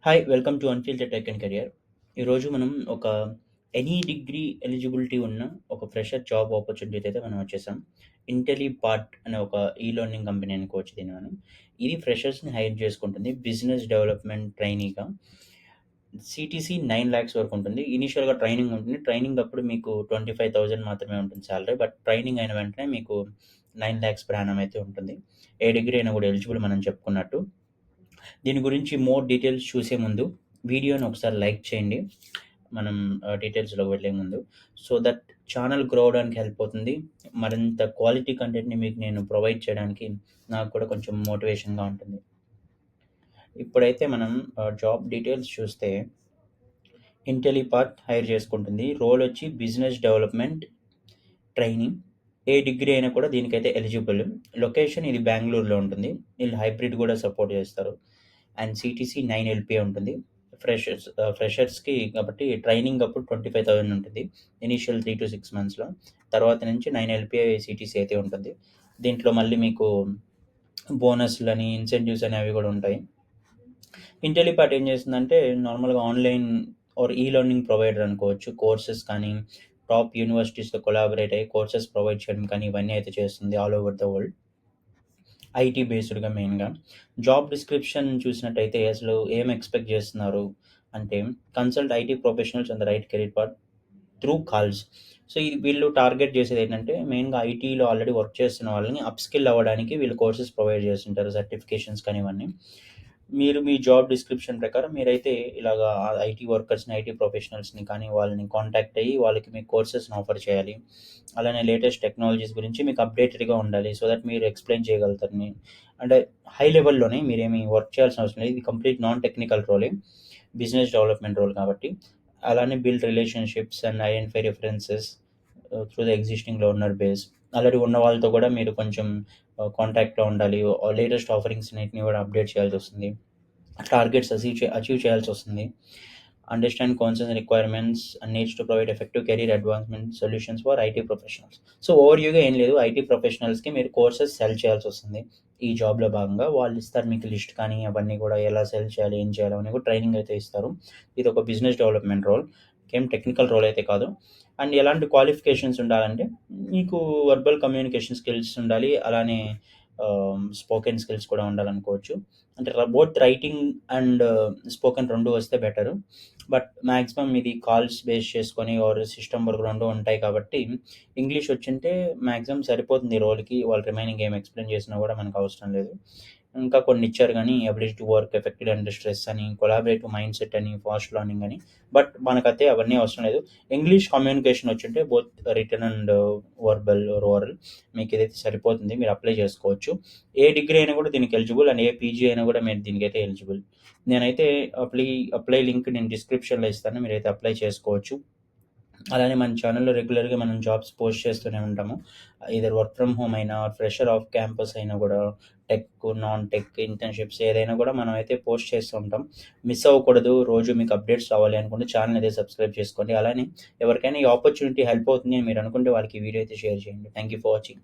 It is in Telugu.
Hi! Welcome to unfiltered tech and career. ఈరోజు మనం ఒక ఎనీ డిగ్రీ ఎలిజిబిలిటీ ఉన్న ఒక ఫ్రెషర్ జాబ్ ఆపర్చునిటీతో అయితే మనం వచ్చేసాం. ఇంటెలిపార్ట్ అనే ఒక లెర్నింగ్ కంపెనీ అనుకోవచ్చు దీన్ని మనం. ఇది ఫ్రెషర్స్‌ని హైర్ చేసుకుంటుంది. బిజినెస్ డెవలప్‌మెంట్ ట్రైనీగా. సీటీసీ 9,00,000 వరకు ఉంటుంది. ఇనీషియల్‌గా ట్రైనింగ్ ఉంటుంది. ట్రైనింగ్ అప్పుడు మీకు 25,000 మాత్రమే ఉంటుంది సాలరీ. బట్ ట్రైనింగ్ అయిన వెంటనే మీకు 9,00,000 పర్ యానమ్ అయితే ఉంటుంది. ఏ డిగ్రీ అయినా కూడా ఎలిజిబుల్ మనం చెప్పుకున్నట్టు. దీని గురించి మోర్ డీటెయిల్స్ చూసే ముందు వీడియోని ఒకసారి లైక్ చేయండి. మనం డీటెయిల్స్‌లోకి వెళ్ళే ముందు. సో దట్ ఛానల్ గ్రో అవ్వడానికి హెల్ప్ అవుతుంది. మరింత క్వాలిటీ కంటెంట్‌ని మీకు నేను ప్రొవైడ్ చేయడానికి నాకు కూడా కొంచెం మోటివేషన్‌గా ఉంటుంది. ఇప్పుడైతే మనం జాబ్ డీటెయిల్స్ చూస్తే ఇంటెలిపార్ట్ హైర్ చేసుకుంటుంది. రోల్ వచ్చి బిజినెస్ డెవలప్‌మెంట్ ట్రైనింగ్. ఏ డిగ్రీ అయినా కూడా దీనికైతే ఎలిజిబుల్. లొకేషన్ ఇది బెంగుళూరులో ఉంటుంది. వీళ్ళు హైబ్రిడ్ కూడా సపోర్ట్ చేస్తారు. అండ్ సీటీసీ 9 ఎల్‌పిఏ ఉంటుంది. ఫ్రెషర్స్‌కి కాబట్టి ట్రైనింగ్ అప్పుడు 25,000 ఉంటుంది. ఇనీషియల్ 3-6 మంత్స్‌లో. తర్వాత నుంచి 9 ఎల్‌పిఏ సీటీసీ అయితే ఉంటుంది. దీంట్లో మళ్ళీ మీకు బోనస్‌లని, ఇన్సెంటివ్స్ అని అవి కూడా ఉంటాయి. ఇంటెలిపార్ట్ ఏం చేస్తుందంటే నార్మల్‌గా ఆన్‌లైన్ ఆర్ లెర్నింగ్ ప్రొవైడర్ అనుకోవచ్చు. కోర్సెస్ కానీ, టాప్ యూనివర్సిటీస్‌తో కొలాబరేట్ అయ్యి కోర్సెస్ ప్రొవైడ్ చేయడం కానీ ఇవన్నీ అయితే చేస్తుంది all over the world. IT బేస్డ్‌గా మెయిన్‌గా. జాబ్ డిస్క్రిప్షన్ చూసినట్టయితే అసలు ఏం ఎక్స్‌పెక్ట్ చేస్తున్నారు అంటే consult IT professionals on the right career path through calls. So, ఇది వీళ్ళు టార్గెట్ చేసేదేంటంటే మెయిన్‌గా ఐటీలో ఆల్రెడీ వర్క్ చేస్తున్న వాళ్ళని అప్ స్కిల్ అవ్వడానికి వీళ్ళు కోర్సెస్ ప్రొవైడ్ చేస్తుంటారు. సర్టిఫికేషన్స్ కానీ ఇవన్నీ. మీరు మీ జాబ్ డిస్క్రిప్షన్ ప్రకారం మీరైతే ఇలాగా ఐటీ వర్కర్స్‌ని, ఐటీ ప్రొఫెషనల్స్‌ని కానీ వాళ్ళని కాంటాక్ట్ అయ్యి వాళ్ళకి మీ కోర్సెస్‌ని ఆఫర్ చేయాలి. అలానే లేటెస్ట్ టెక్నాలజీస్ గురించి మీకు అప్‌డేటెడ్‌గా ఉండాలి. సో దట్ మీరు ఎక్స్‌ప్లెయిన్ చేయగలుగుతారు. అంటే హై లెవెల్‌లోనే మీరేమి వర్క్ చేయాల్సిన అవసరం లేదు. ఇది కంప్లీట్ నాన్ టెక్నికల్ రోలే. బిజినెస్ డెవలప్‌మెంట్ రోల్ కాబట్టి. అలానే build relationships and identify references through the existing learner base. Already ఉన్న వాళ్ళతో కూడా మీరు కొంచెం కాంటాక్ట్‌లో ఉండాలి. లేటెస్ట్ ఆఫరింగ్స్ అన్నిటిని కూడా అప్డేట్ చేయాల్సొస్తుంది. టార్గెట్స్ అచీవ్ చేయాల్సొస్తుంది. Understand concerns and requirements and needs to provide effective career advancement solutions for IT professionals. So, ఓవర్‌వ్యూగా ఏం లేదు. ఐటీ ప్రొఫెషనల్స్‌కి మీరు కోర్సెస్ సెల్ చేయాల్సొస్తుంది. ఈ జాబ్‌లో భాగంగా వాళ్ళు ఇస్తారు మీకు లిస్ట్ కానీ అవన్నీ కూడా ఎలా సెల్ చేయాలి, ఏం చేయాలి అవన్నీ కూడా ట్రైనింగ్ అయితే ఇస్తారు. ఇది ఒక బిజినెస్ డెవలప్‌మెంట్ రోల్. ఇంకేం టెక్నికల్ రోల్ అయితే కాదు. అండ్ ఎలాంటి క్వాలిఫికేషన్స్ ఉండాలంటే మీకు వర్బల్ కమ్యూనికేషన్ స్కిల్స్ ఉండాలి. అలానే స్పోకెన్ స్కిల్స్ కూడా ఉండాలనుకోవచ్చు. అంటే బోత్ రైటింగ్ అండ్ స్పోకెన్ 2 వస్తే బెటరు. బట్ మాక్సిమం ఇది కాల్స్ బేస్ చేసుకొని ఆర్ సిస్టమ్ వర్క్ 2 ఉంటాయి కాబట్టి ఇంగ్లీష్ వచ్చుంటే మాక్సిమం సరిపోతుంది ఈ రోల్‌కి. వాళ్ళు రిమైనింగ్ ఏం ఎక్స్‌ప్లెయిన్ చేసినా కూడా మనకు అవసరం లేదు. ఇంకా కొన్ని ఇచ్చారు గానీ ability to work effectively under stress అని, కొలాబరేటివ్ మైండ్ సెట్ అని, ఫాస్ట్ లెర్నింగ్ అని. బట్ మనకైతే అవన్నీ అవసరం లేదు. ఇంగ్లీష్ కమ్యూనికేషన్ వచ్చుంటే both written and verbal or oral మీకిదైతే సరిపోతుంది. మీరు అప్లై చేసుకోవచ్చు. ఏ డిగ్రీ అయినా కూడా దీనికి ఎలిజిబుల్ అండ్ ఏ పీజీ అయినా కూడా మీరు దీనికైతే ఎలిజిబుల్. నేనైతే అప్లై అప్లై లింక్ నేను డిస్క్రిప్షన్‌లో ఇస్తాను. మీరైతే అప్లై చేసుకోవచ్చు. అలానే మన ఛానెల్‌లో రెగ్యులర్‌గా మనం జాబ్స్ పోస్ట్ చేస్తూనే ఉంటాము. ఎయిదర్ వర్క్ ఫ్రమ్ హోమ్ అయినా, ఫ్రెషర్ ఆఫ్ క్యాంపస్ అయినా కూడా టెక్, నాన్ టెక్ ఇంటర్న్‌షిప్స్ ఏదైనా కూడా మనమైతే పోస్ట్ చేస్తూ ఉంటాం. మిస్ అవ్వకూడదు. రోజు మీకు అప్డేట్స్ రావాలి అనుకుంటే ఛానెల్ అయితే సబ్స్క్రైబ్ చేసుకోండి. అలానే ఎవరికైనా ఈ ఆపర్చునిటీ హెల్ప్ అవుతుంది అని మీరు అనుకుంటే వాళ్ళకి ఈ వీడియో అయితే షేర్ చేయండి. Thank you for watching.